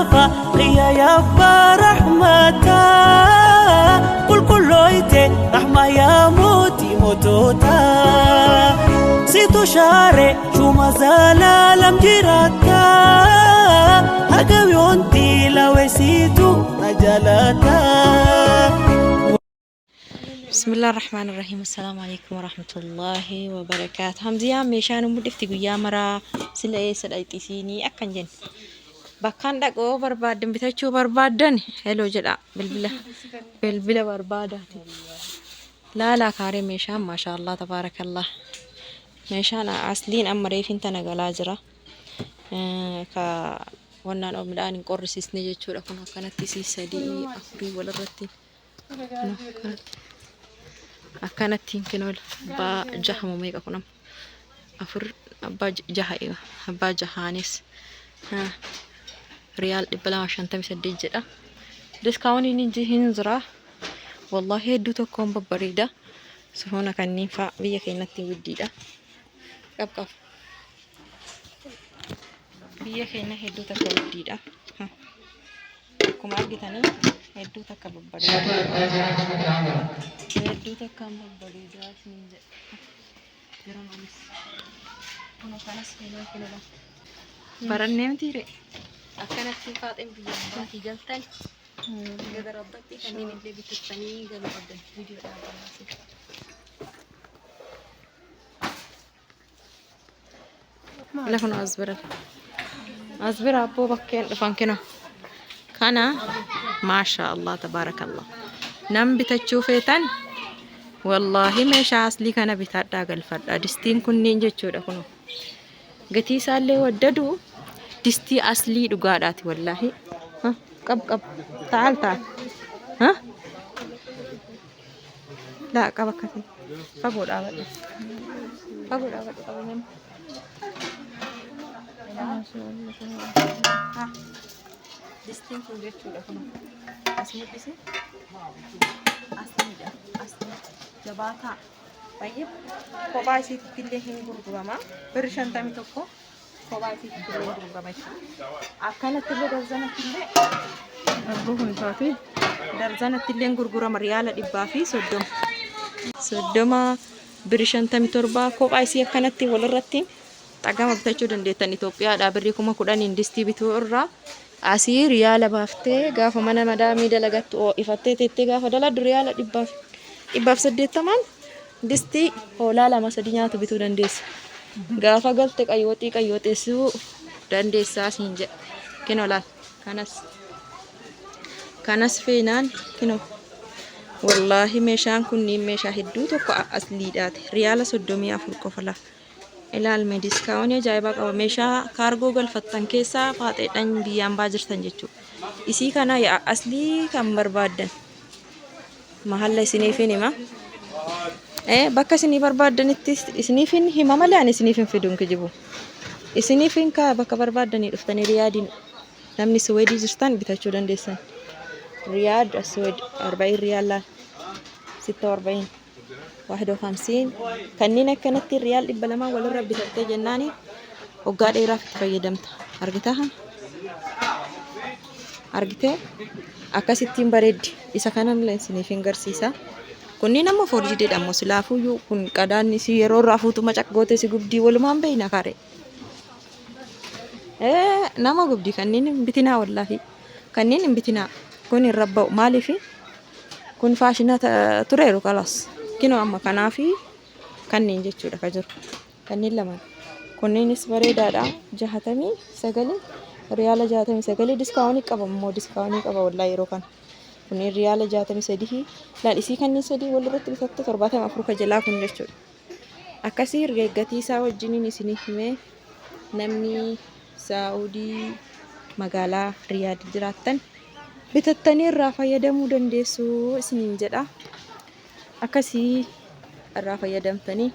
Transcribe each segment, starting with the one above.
فقيا يا برحمتا كل لويته رحمة يا موتي موتوتا سيتو شارع شو ما زال لم جراتا هقا يونتي لو سيتو نجلاتا. بسم الله الرحمن الرحيم. السلام عليكم ورحمة الله وبركاته. همزيا ميشان مدفتي يا مرا سلا سلايتي سيني أكن جن بكان دك أوفر بعدين بتشوف بربادن هلو جدا بالبلا بربادة لا كاري ميشان ما شاء الله تبارك الله ميشان أصلين أما ريفين تنقلاجرة كا ونان أمدان قرص نيجي شو لكن كانت تسي سدي أفري ولا رتي كانت يمكن با جهم ميك أكونم أفر با جهاية با جهانيس ريال بلا عشان تمشي الدجلة ديسكاوني نجي هنزرا والله هدو تكون ببريدة سهونا كان ينفع بيا كينتي وديدة كف بيا كينا هدو تكون وديدة كم أرجتني هدو تكون ببريدة هدو تكون ببريدة سنجة جرام أليس أنا خلاص كنا برنامج تيري أكنت في فاطمة بيجي جلتني قدر ربطي كني من اللي بتستني قبل أبدا فيديو لا كنا أصبر أبو بكين فانكنا كنا ما شاء الله تبارك الله نم بتشوفيتن والله ما شاء كنا بتادا قلفت دستين كنين جتشودا كنو قتي سالي وددو دستي أصلي دقاداتي والله ها قب تعال ها لا قبكتي فقول أبدا قبل ها دستين كن جتشودا كنو أصلي بسي أصلي جباتا طيب كوبايسي تلي هين غرغرما برشان تامي توكو كوبايسي تلي غرغرما أكانت تلي درزانة تلي أبوهم فاتي درزانة تلي غرغرما ريال دبافي سودما برشان تامي تربا كوبايسي أكانت تي ولا رتين تاجا مبتشو دنديتان إثيوبيا دابريكم كودان إندستي بتورا أسير ريال بافتة غاف منا مدامي دلغت أو إفتة تتة غاف دلاد ريال دباف سديت تمام دستي هولا لما سدينيا تبيتو دندس غافا غلتك أيوتي سو دندس ساسينج كنو لا كانس فينان كنو والله ميشان كني ميشا هدو تكو أصلي دات ريال سدومي أفرقو فلا إلى الميديسكاوني جايبك أو ميشا كارغو غلفتن كيسا فاتي دن بيان باجرتن جتشو إسي كانا يا أصلي كان بربادن محل سنيفيني ما bakka isinii barbaadanitti isiniifin hima malee ani isiniifin fiduun kijibu isiniifin ka bakka barbaadanii dhuftanii riyaadiin namni Suweedii jirtan bitachuu dandeessan riyaad Suweed 40 riyaal 46 51 kanneen akkanatti riyaal 200 walirra bitattee jennaani waggaa dheeraaf itti fayyadamta argitee akkasittiin bareeddi isa kanallee isiniifin garsiisa kunni nama forjide dhammo silaafu yu kun qadaanni si yeroo raafuutu macaqgoote si gubdii walumaan beeyna kare nama gubdii kanneen bitinaa wallahi kanneen bitinaa kun irrabba'u maalifi kun faashina tureeru kalas kino amma kanaafi kanneen jechuudha ka jiru kanneen lama kunneenis bareedaadha 69 riyaala 69 diskaawunii qaba moo diskaawunii qaba wallahi yeroo kana kunni riyaala 63 laan isii kanneen sadii walirratti bitatte 74 ka jalaa kun jechuudha akkasii gatii isaa wajjiniin isinii himee namni Saa'udii magaalaa Riyaad jiraattan bitattanii irraa fayyadamuu dandeessu isiniin jedha akkasii irraa fayyadamtanii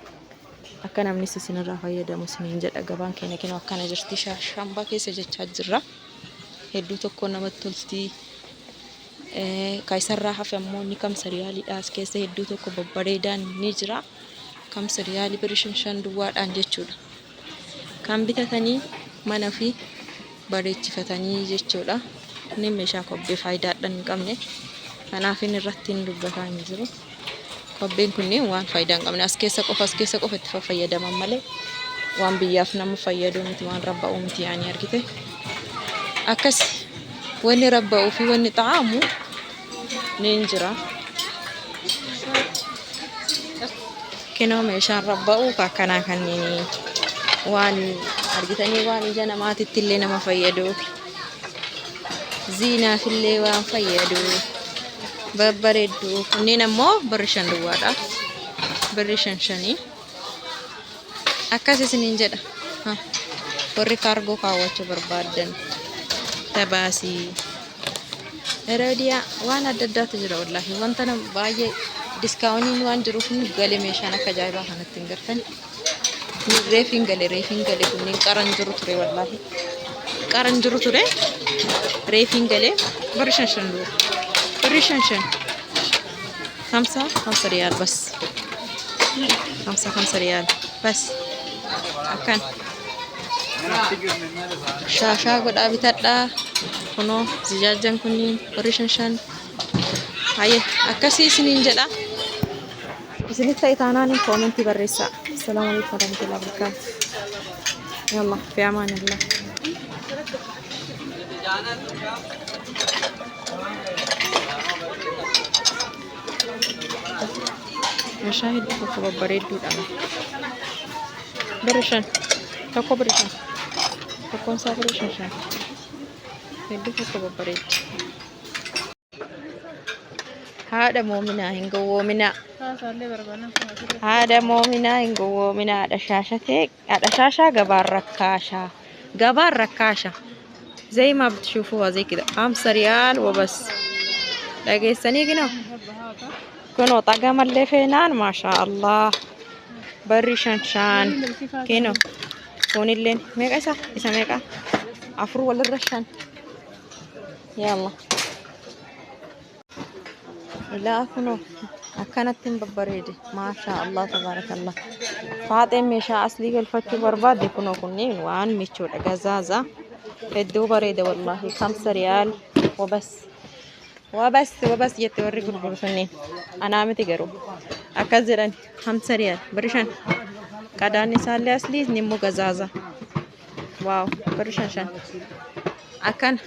akka namni isin irraa fayyadamu isiniin jedha gabaan keenya kinoo akkana jirti shambaa keessa jechaa jirra hedduu tokko namatti tolti kaisarraa hafe ammoo ni kamsa riyaaliidhaas keessa hedduu tokko babbareedaan ni jira kamsa riyaalii birishin 5 duwwaadhaan jechuudha kan bitatanii mana fi bareechifatanii jechuudha. Inni meeshaa kobbee faayidaadhaan hin qabne. Kanaaf inni irratti hin dubbataa hin jiru. Kobbeen kunniin waan faayidaa hin qabne as keessa qofa itti fayyadaman malee waan biyyaaf nama fayyadu miti, waan rabba'u miti yaani argite. Akkas wanni rabba'uu fi wanni xa'aamu ni jira. Kinoo meeshaan rabba'uu akkanaa kanneen waan argitanii waan ija namaatitti illee nama fayyadu, ziinaaf illee waan fayyadu, babbareeddu. Kunneen ammoo birri 5 duwwaadha. Birri 5 akkas isiniin jedha. Warri kaargoo kaawwachuu barbaadan tabaasii Rodiyaa waan adda addaatu jira wallaahi. Wanta nama baay'ee diskaawuniin waan jiruuf galee meeshaan akka ajaa'ibaa kanatti hin gartan. Reefiin gale kunniin qaran jiru ture wallaahi. Qaran jiru ture. Reefiin galee birri 5 duwwaa. Birri 5 5 ريال بس 5 ريال بس. Akan shaashaa godhaa bitadhaa. Kunoo zijaajjan kunniin birri 5. Hayya akkasii isiniin jedha. Isinitti ta'e taanaan koomentii barreessaa. Assalaamu alaykum warahmatullahi wabarakatuh. Yalla fi amaanillah. Meeshaa hedduu tokko babbareedduudha. Birri 5 tokko birri 5 tokkoon isaa birri 5 hedduu tokko babbareeddu. Haadha moominaa hin gowwoominaa. Haadha moominaa hin gowwoominaa. Haadha shaashaa gabaan rakkaashaa. زي ما بتشوفوها زي كده 5 ريال وبس. dhageessanii kunoo xagama illee feenaan maashaa Allah. Birri 5 kinoo kunillee meeqa isa meeqa 4 walirra 5. Yalla ilaa kunoo akkanatti babbareede maashaa Allah tabaarakallah. Faaxeen meeshaa aslii galfachuu barbaadde kunoo kunniin waan michoodha gazaaza hedduu bareeda wallaahi. 5 ريال وبس يتوري gurgurtanii anaa miti garuu akkas jedhan 5 ريال birri 5. Qadaan isaallee aslii nimmoo gazaaza. Waaw birri 5 akkan